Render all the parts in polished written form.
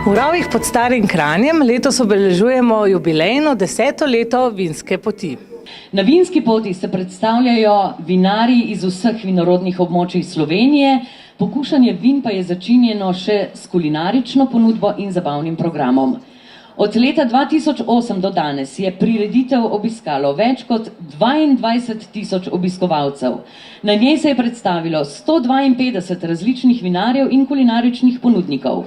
V Rovih pod Starim Kranjem letos obeležujemo jubilejno 10. leto vinske poti. Na vinski poti se predstavljajo vinarji iz vseh vinorodnih območij Slovenije, pokušanje vin pa je začinjeno še s kulinarično ponudbo in zabavnim programom. Od leta 2008 do danes je prireditev obiskalo več kot 22.000 obiskovalcev. Na njej se je predstavilo 152 različnih vinarjev in kulinaričnih ponudnikov.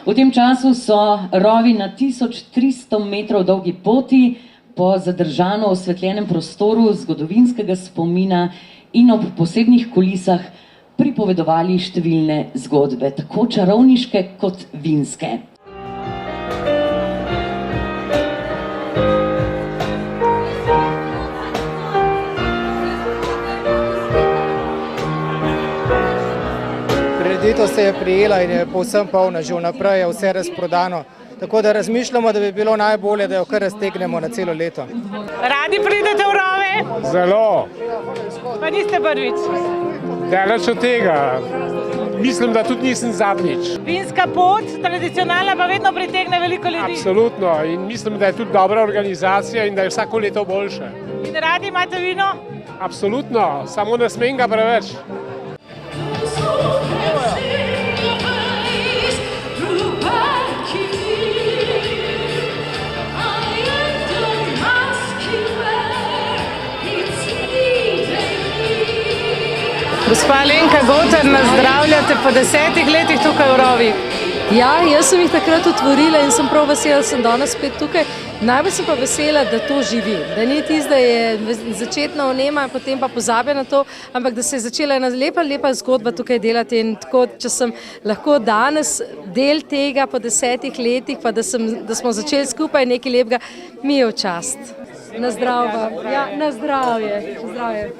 V tem času so rovi na 1300 metrov dolgi poti po zadržano osvetljenem prostoru zgodovinskega spomina in ob posebnih kulisah pripovedovali številne zgodbe, tako čarovniške kot vinske. Prireditev se je prijela in je povsem polna, že vnaprej je vse razprodano. Tako da razmišljamo, da bi bilo najbolje, da jo kar raztegnemo na celo leto. Radi pridete v Rove? Zelo. Pa niste prvič? Daleč od tega. Mislim, da tudi nisem zadnjič. Vinska pot, tradicionalna, pa vedno pritegne veliko ljudi. Absolutno. In mislim, da je tudi dobra organizacija in da je vsako leto boljše. In radi imate vino? Absolutno. Samo ne smem ga preveč. Gospa Alenka Gotar, nas zdravljate po 10 letih tukaj v Rovih. Ja, jaz sem jih takrat otvorila in sem prav vesela, da sem danes spet tukaj. Najbolj sem pa vesela, da to živi. Da ni tisto, da je začetna vnema, potem pa pozabe na to, ampak da se je začela ena lepa zgodba tukaj delati. In tako, če sem lahko danes del tega po 10 letih, pa da smo začeli skupaj nekaj lepega, mi je v čast. Na zdravje. Ja, na zdravje. Zdravje.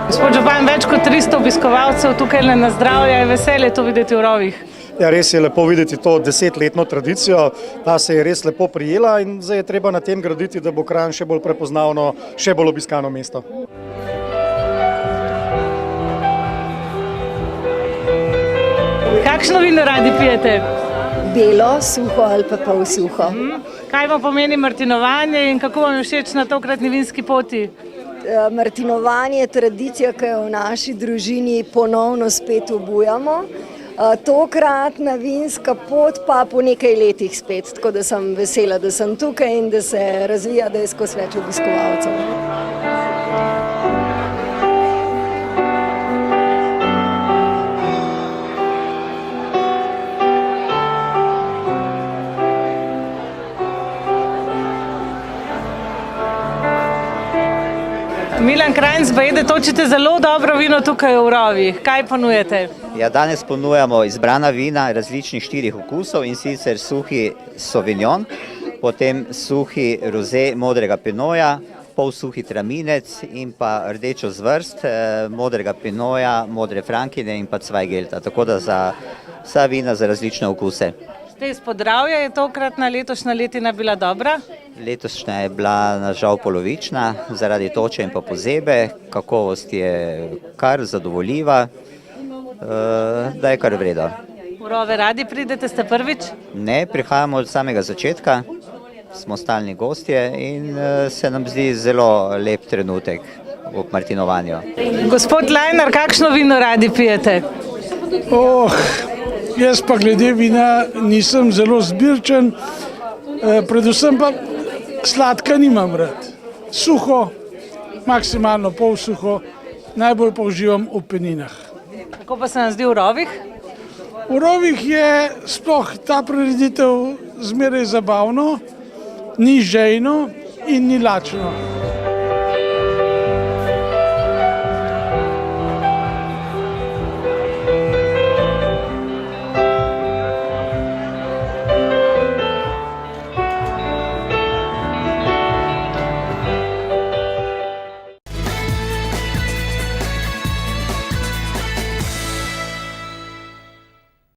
Gospod župan, več kot 300 obiskovalcev tukaj na zdravje, je veselje to videti v Rovih. Ja, res je lepo videti to 10-letno tradicijo, ta se je res lepo prijela in zdaj je treba na tem graditi, da bo Kranj še bolj prepoznavno, še bolj obiskano mesto. Kakšno vino radi pijete? Belo, suho ali pa pol suho. Kaj vam pomeni martinovanje in kako vam je všeč na tokratni vinski poti? Martinovanje je tradicija, ki jo v naši družini ponovno spet obujamo. Tokratna vinska pot pa po nekaj letih spet, tako da sem vesela, da sem tukaj in da se razvija, da je skozi več obiskovalcev. Milan Krajnc, bajde, točite zelo dobro vino tukaj v Rovih. Kaj ponujete? Ja, danes ponujamo izbrana vina različnih 4 okusov in sicer suhi sauvignon, potem suhi rosé modrega pinoja, polsuhi traminec in pa rdečo zvrst modrega pinoja, modre frankine in pa cvajgelta, tako da za vsa vina za različne okuse. Ste iz Podravja, je tokratna letošnja letina bila dobra? Letošnja je bila nažal polovična, zaradi toče in pa pozebe, kakovost je kar zadovoljiva, da je kar v redu. V Rove radi pridete, ste prvič? Ne, prihajamo od samega začetka, smo stalni gostje in se nam zdi zelo lep trenutek ob martinovanju. Gospod Lajnar, kakšno vino radi pijete? Jaz pa glede vina nisem zelo zbirčen, predvsem pa sladka nimam rad. Suho, maksimalno pol suho, najbolj pa uživam v peninah. Kako pa se nam zdi v Rovih? V Rovih je sploh ta prireditev zmeraj zabavno, ni žejno in ni lačno.